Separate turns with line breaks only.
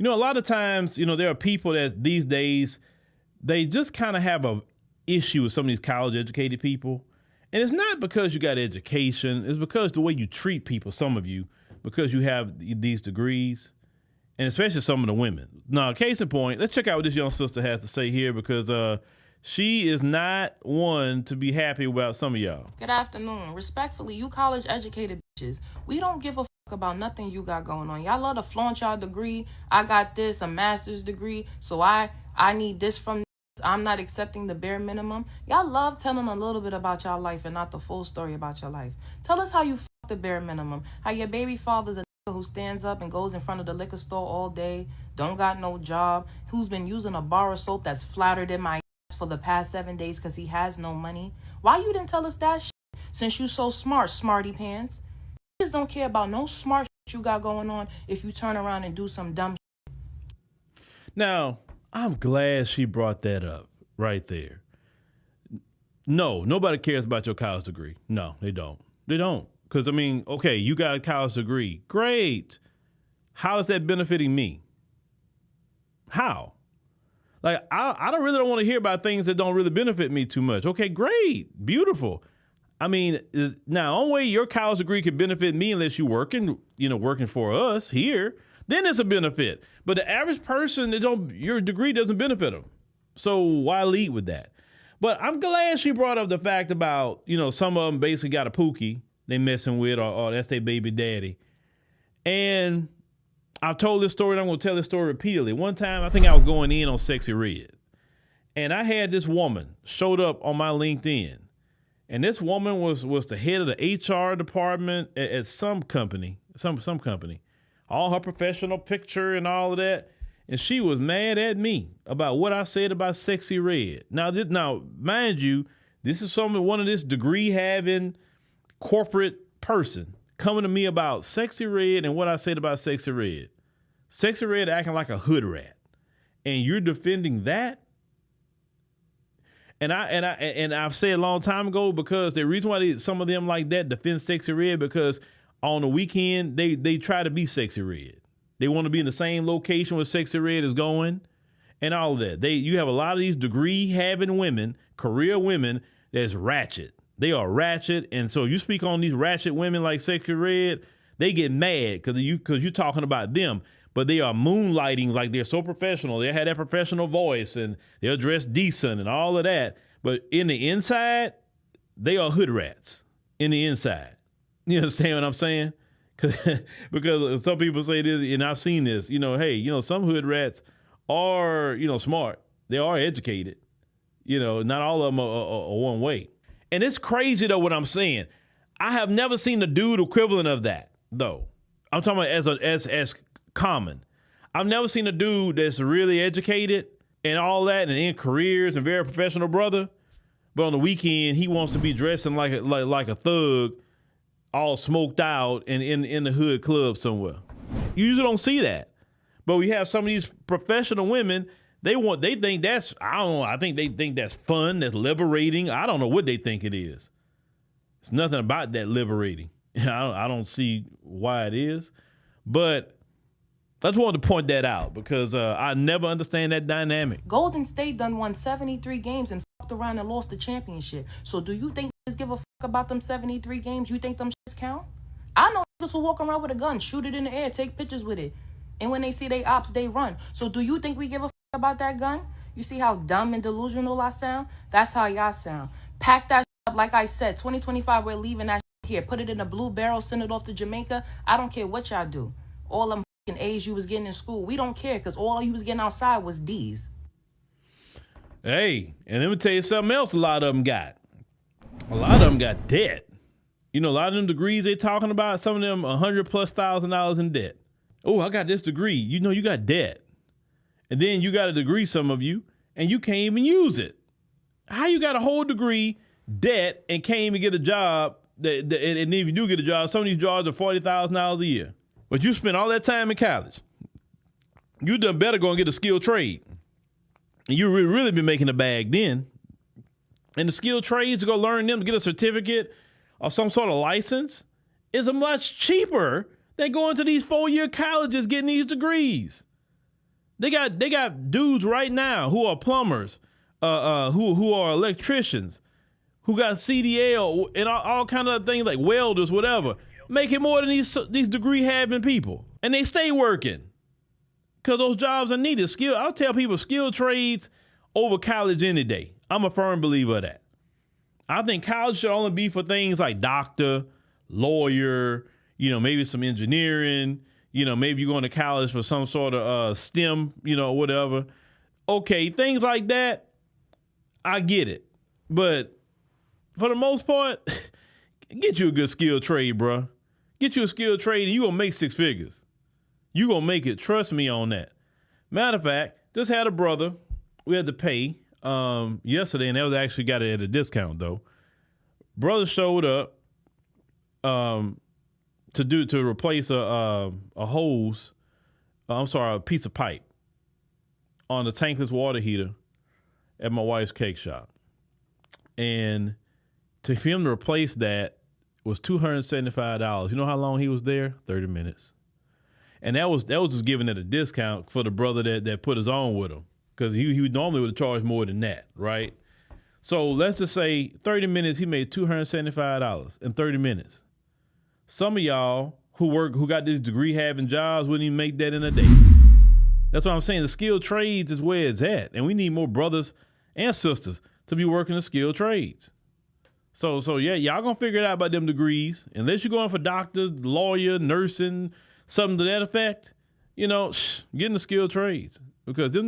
A lot of times, there are people that these days, they just kind of have a issue with some of these college educated people. And it's not because you got education. It's because the way you treat people, some of you, because you have these degrees, and especially some of the women. Now, case in point, let's check out what this young sister has to say here, because she is not one to be happy about some of y'all.
Good afternoon. Respectfully, you college educated bitches, we don't give a fuck about nothing you got going on. Y'all love to flaunt y'all degree. I got this, a master's degree, so I need this from this. I'm not accepting the bare minimum. Y'all love telling a little bit about y'all life and not the full story about your life. Tell us how you fuck the bare minimum. How your baby father's a nigga who stands up and goes in front of the liquor store all day, don't got no job, who's been using a bar of soap that's flattered in my ass for the past 7 days because he has no money. Why you didn't tell us that shit? Since you so smart, smarty pants. You just don't care about no smart shit you got going on if you turn around and do some dumb shit.
Now, I'm glad she brought that up right there. No, nobody cares about your college degree. No, they don't. They don't. Because, okay, you got a college degree. Great. How is that benefiting me? How? Like, I don't really want to hear about things that don't really benefit me too much. Okay, great. Beautiful. Now, only way your college degree could benefit me unless you're working for us here, then it's a benefit. But the average person, your degree doesn't benefit them. So why lead with that? But I'm glad she brought up the fact about, some of them basically got a Pookie they messing with, or that's their baby daddy. And I've told this story, and I'm going to tell this story repeatedly. One time, I think I was going in on Sexy Red. And I had this woman showed up on my LinkedIn. And this woman was the head of the HR department at some company, some company. All her professional picture and all of that. And she was mad at me about what I said about Sexy Red. Now, mind you, this is one of this degree-having corporate person coming to me about Sexy Red and what I said about Sexy Red. Sexy Red acting like a hood rat. And you're defending that? And I've said a long time ago, because the reason why some of them like that defend Sexy Red, because on the weekend, they try to be Sexy Red. They want to be in the same location where Sexy Red is going and all of that. You have a lot of these degree-having women, career women, that's ratchet. They are ratchet. And so you speak on these ratchet women like Sexy Red, they get mad because you're talking about them. But they are moonlighting like they're so professional. They have that professional voice and they're dressed decent and all of that. But in the inside, they are hood rats in the inside. You understand what I'm saying? Because some people say this, and I've seen this, some hood rats are, smart. They are educated. Not all of them are one way. And it's crazy, though, what I'm saying. I have never seen the dude equivalent of that, though. I'm talking about as common. I've never seen a dude that's really educated and all that and in careers and very professional brother. But on the weekend, he wants to be dressing like a thug, all smoked out and in the hood club somewhere. You usually don't see that. But we have some of these professional women, they think that's, I think they think that's fun, that's liberating. I don't know what they think it is. It's nothing about that liberating. I don't see why it is. But I just wanted to point that out because I never understand that dynamic.
Golden State done won 73 games and fucked around and lost the championship. So do you think niggas give a fuck about them 73 games? You think them shits count? I know niggas who walk around with a gun, shoot it in the air, take pictures with it. And when they see they ops, they run. So do you think we give a fuck about that gun? You see how dumb and delusional I sound? That's how y'all sound. Pack that shit up like I said. 2025, we're leaving that shit here. Put it in a blue barrel, send it off to Jamaica. I don't care what y'all do. All them A's you was getting in school, we don't care because all you was getting outside was D's.
Hey, and let me tell you something else a lot of them got. A lot of them got debt. A lot of them degrees they talking about, some of them $100,000+ in debt. Oh, I got this degree. You got debt. And then you got a degree, some of you, and you can't even use it. How you got a whole degree, debt, and can't even get a job, and if you do get a job, some of these jobs are $40,000 a year. But you spent all that time in college. You done better go and get a skilled trade. And you really be making a bag then. And the skilled trades, to go learn them, to get a certificate or some sort of license, is much cheaper than going to these 4-year colleges getting these degrees. They got dudes right now who are plumbers, who are electricians, who got CDL and all kind of things like welders, whatever, making more than these degree having people, and they stay working because those jobs are needed. I'll tell people skilled trades over college any day. I'm a firm believer of that. I think college should only be for things like doctor, lawyer, maybe some engineering, maybe you're going to college for some sort of STEM, whatever. Okay, things like that, I get it. But for the most part, get you a good skilled trade, bro. Get you a skilled trade and you're going to make 6 figures. You're going to make it. Trust me on that. Matter of fact, just had a brother we had to pay yesterday, and that was actually got it at a discount, though. Brother showed up to replace a hose, a piece of pipe on the tankless water heater at my wife's cake shop. And for him to replace that was $275. You know how long he was there? 30 minutes. And that was just giving it a discount for the brother that put his on with him, because he normally would have charged more than that, right? So let's just say 30 minutes, he made $275 in 30 minutes. Some of y'all who got these degree having jobs wouldn't even make that in a day. That's what I'm saying. The skilled trades is where it's at. And we need more brothers and sisters to be working the skilled trades. So yeah, y'all gonna figure it out about them degrees. Unless you're going for doctors, lawyer, nursing, something to that effect, get in the skilled trades, because them